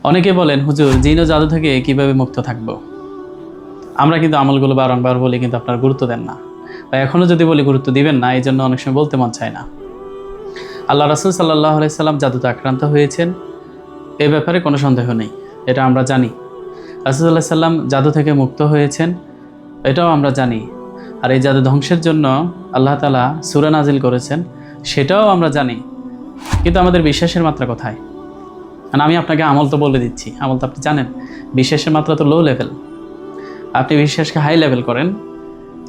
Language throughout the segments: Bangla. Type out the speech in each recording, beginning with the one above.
অনেকে বলেন, হুজুর জিন ও জাদু থেকে কিভাবে মুক্ত থাকব? আমরা কিন্তু আমলগুলো বারংবার বলি, কিন্তু আপনারা গুরুত্ব দেন না, বা এখনও যদি বলি গুরুত্ব দিবেন না, এই জন্য অনেক সময় বলতে মন চায় না। আল্লাহ রাসূল সাল্লাল্লাহু আলাইহি সাল্লাম জাদুতে আক্রান্ত হয়েছেন, এ ব্যাপারে কোনো সন্দেহ নেই, এটা আমরা জানি। রাসূল সাল্লাল্লাহু আলাইহি সাল্লাম জাদু থেকে মুক্ত হয়েছেন, এটাও আমরা জানি। আর এই জাদু ধ্বংসের জন্য আল্লাহ তাআলা সূরা নাজিল করেছেন, সেটাও আমরা জানি। কিন্তু আমাদের বিশ্বাসের মাত্রা কোথায়? কারণ আমি আপনাকে আমল তো বলে দিচ্ছি, আমল তো আপনি জানেন, বিশ্বাসের মাত্রা তো লো লেভেল। আপনি বিশ্বাসকে হাই লেভেল করেন,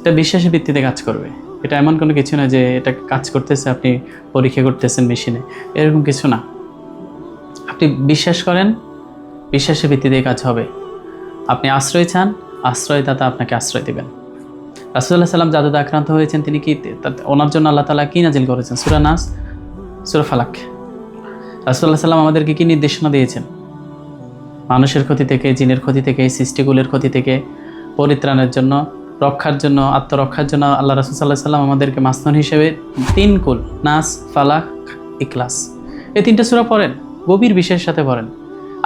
এটা বিশ্বাসের ভিত্তিতে কাজ করবে। এটা এমন কোনো কিছু না যে এটা কাজ করতেছে, আপনি পরীক্ষা করতেছেন মেশিনে, এরকম কিছু না। আপনি বিশ্বাস করেন, বিশ্বাসের ভিত্তিতে কাজ হবে। আপনি আশ্রয় চান, আশ্রয়দাতা আপনাকে আশ্রয় দেবেন। রাসূলুল্লাহ সাল্লাম জাদুতে আক্রান্ত হয়েছেন, তিনি কি ওনার জন্য আল্লাহ তাআলা কি নাজিল করেছেন? সূরা নাস, সূরা ফালাক। রাসূলুল্লাহ সাল্লাম আমাদেরকে কি নির্দেশনা দিয়েছেন? মানুষের ক্ষতি থেকে, জিনের ক্ষতি থেকে, সৃষ্টিকুলের ক্ষতি থেকে পরিত্রাণের জন্য, রক্ষার জন্য, আত্মরক্ষার জন্য আল্লাহ রাসূল সাল্লাল্লাহু আলাইহি সাল্লাম আমাদেরকে মাসনুন হিসেবে 3 কুল, নাস, ফালাক, ইখলাস, এই 3টা সূরা পড়েন, গভীর বিশ্বাসের সাথে পড়েন।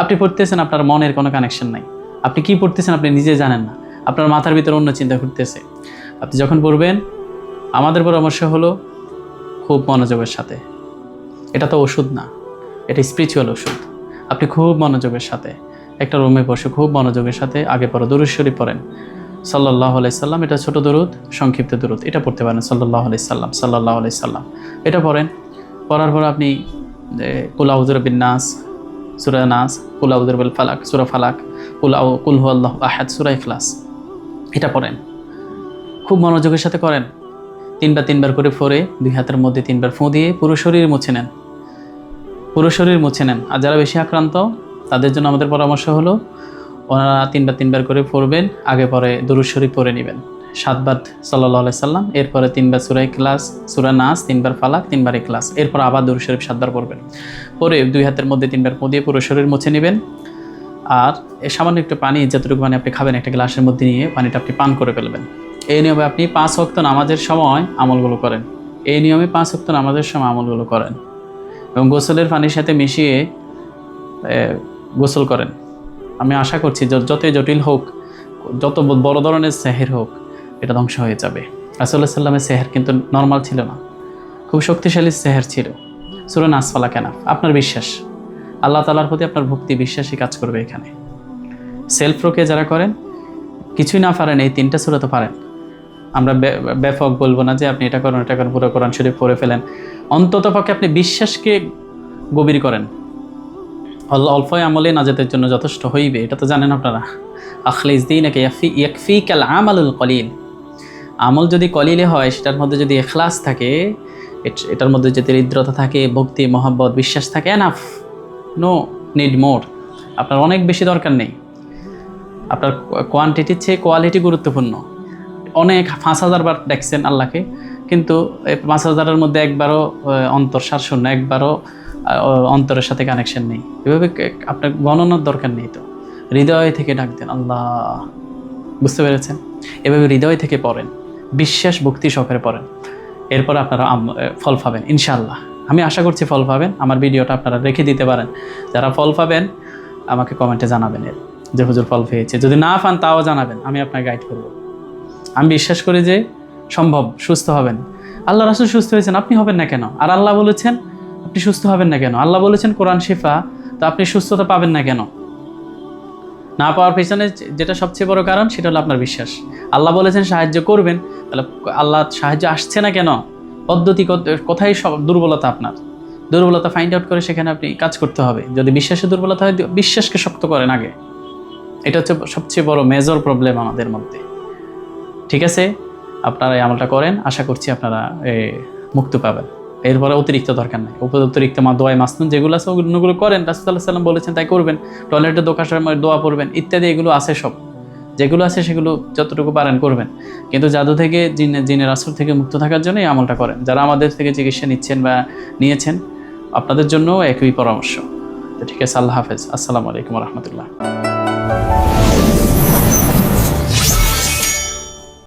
আপনি পড়তেছেন, আপনার মনের কোনো কানেকশন নাই, আপনি কি পড়তেছেন আপনি নিজে জানেন না, আপনার মাথার ভিতরে অন্য চিন্তা ঘুরতেছে। আপনি যখন পড়বেন, আমাদের পরামর্শ হলো খুব মনোযোগের সাথে। এটা তো ওষুধ না, এটা স্পিরিচুয়াল ওষুধ। আপনি খুব মনোযোগের সাথে একটা রুমে বসে খুব মনোযোগের সাথে আগে পড়া দরুদ শরীফ পড়েন, সাল্লাল্লাহু আলাইহি সাল্লাম। এটা ছোট দরুদ, সংক্ষিপ্ত দরুদ, এটা পড়তে পারেন, সাল্লাল্লাহু আলাইহি সাল্লাম, সাল্লাল্লাহু আলাইহি সাল্লাম, এটা পড়েন। পড়ার পর আপনি কুল আউযু বিন নাস, সূরা নাস, কুল আউযু বিল ফালাক, সূরা ফালাক, কুল হুয়াল্লাহু আহাদ, সূরা ইখলাস, এটা পড়েন। খুব মনোযোগের সাথে করেন। 3বার করে পড়ে 2 হাতের মধ্যে 3বার ফু দিয়ে পুরো শরীর মুছে নেন, পুরো শরীর মুছে নেন। আর যারা বেশি আক্রান্ত, তাদের জন্য আমাদের পরামর্শ হলো ওনারা 3বার করে পড়বেন, আগে পরে দরুদ শরীফ পড়ে নেবেন 7 বার সাল্লাল্লাহু আলাইহি সাল্লাম, এরপরে 3বার সূরা ইখলাস, সূরা নাস, 3বার ফালাক, 3বার ইখলাস, এরপর আবার দরুদ শরীফ 7 বার পড়বেন। পরে 2 হাতের মধ্যে 3বার ফু দিয়ে পুরো শরীর মুছে নেবেন। আর সামান্য একটু পানি, যতটুকু পানি আপনি খাবেন, একটা গ্লাসের মধ্যে নিয়ে পানিটা আপনি পান করে ফেলবেন। এই নিয়মে আপনি 5 ওয়াক্ত নামাজের সময় আমলগুলো করেন, এই নিয়মে 5 ওয়াক্ত নামাজের সময় আমলগুলো করেন, এবং গোসলের পানির সাথে মিশিয়ে গোসল করেন। আমি আশা করছি যতই জটিল হোক, যত বড় ধরনের সেহের হোক, এটা ধ্বংস হয়ে যাবে। রাসূলুল্লাহ সাল্লামের সেহের কিন্তু নর্মাল ছিল না, খুব শক্তিশালী সেহের ছিল। সূরা নাস, ফালাক, নাফ, আপনার বিশ্বাস, আল্লাহ তাআলার প্রতি আপনার ভক্তি, বিশ্বাসই কাজ করবে এখানে। সেলফ রোকে যারা করেন, কিছুই না পারেন, এই 3টা সূরা তো পারেন। আমরা ব্যাপক বলবো না যে আপনি এটা করেন, এটা করেন, পুরো কোরআন শরীফ পড়ে ফেলেন। অন্তত পক্ষে আপনি বিশ্বাসকে গভীর করেন। অল্প আমলে নাজাতের জন্য যথেষ্ট হইবে, এটা তো জানেন আপনারা। আখলিস দীনাকা ইয়াকফিকাল আমালুল কলিল। আমল যদি কলিলে হয়, সেটার মধ্যে যদি ইখলাস থাকে, এটার মধ্যে যদি হৃদ্রতা থাকে, ভক্তি, মহব্বত, বিশ্বাস থাকে, এনাফ, নো নিড মোর। আপনার অনেক বেশি দরকার নেই। আপনার কোয়ান্টিটির চেয়ে কোয়ালিটি গুরুত্বপূর্ণ। অনেক 5000 বার দেখছেন আল্লাহকে, কিন্তু 5000-এর মধ্যে একবারও অন্তঃসার শূন্য, একবারও অন্তরের সাথে কানেকশন নেই। এভাবে আপনার গণনার দরকার নেই, তো হৃদয় থেকে ডাক দেন আল্লাহ। বুঝতে পেরেছেন? এভাবে হৃদয় থেকে পড়েন, বিশ্বাস ভক্তি সহকারে পড়েন, এরপর আপনারা ফল পাবেন ইনশাআল্লাহ। আমি আশা করছি ফল পাবেন। আমার ভিডিওটা আপনারা রেখে দিতে পারেন, যারা ফল পাবেন আমাকে কমেন্টে জানাবেন যে হুজুর ফল পেয়েছে। যদি না পান তাও জানাবেন, আমি আপনাকে গাইড করব। আমি বিশ্বাস করি যে সম্ভব, সুস্থ হবেন। আল্লাহ রাসূল সুস্থ হয়েছেন, আপনি হবেন না কেন? আর আল্লাহ বলেছেন আপনি সুস্থ হবেন না কেন? আল্লাহ বলেছেন কোরআন শিফা, তো আপনি সুস্থতা পাবেন না কেন? না পাওয়ার পেছনে যেটা সবচেয়ে বড় কারণ, সেটা হলো আপনার বিশ্বাস। আল্লাহ বলেছেন সাহায্য করবেন, তাহলে আল্লাহ সাহায্য আসছে না কেন? পদ্ধতি কোথায় সব দুর্বলতা, আপনার দুর্বলতা ফাইন্ড আউট করে সেখানে আপনি কাজ করতে হবে। যদি বিশ্বাসে দুর্বলতা হয়, বিশ্বাসকে শক্ত করেন আগে। এটা হচ্ছে সবচেয়ে বড় মেজর প্রবলেম আমাদের মধ্যে। ঠিক আছে, আপনারা এই আমলটা করেন, আশা করছি আপনারা মুক্তি পাবেন। এরপরে অতিরিক্ত দরকার নেই। অতিরিক্ত দোয়ায় মাসনুন যেগুলো আছে ওগুলো করেন, রাসূলুল্লাহ সাল্লাল্লাহু আলাইহি ওয়াসাল্লাম বলেছেন তাই করবেন। টয়লেটে দোকানের সময় দোয়া পড়বেন ইত্যাদি, এগুলো আছে সব, যেগুলো আছে সেগুলো যতটুকু পারেন করবেন। কিন্তু জাদু থেকে, জিনের আসর থেকে মুক্ত থাকার জন্য এই আমলটা করেন। যারা আমাদের থেকে চিকিৎসা নিচ্ছেন বা নিয়েছেন, আপনাদের জন্য একই পরামর্শ। তো ঠিক আছে, আল্লাহ হাফেজ, আসসালামু আলাইকুম ওয়া রাহমাতুল্লাহ।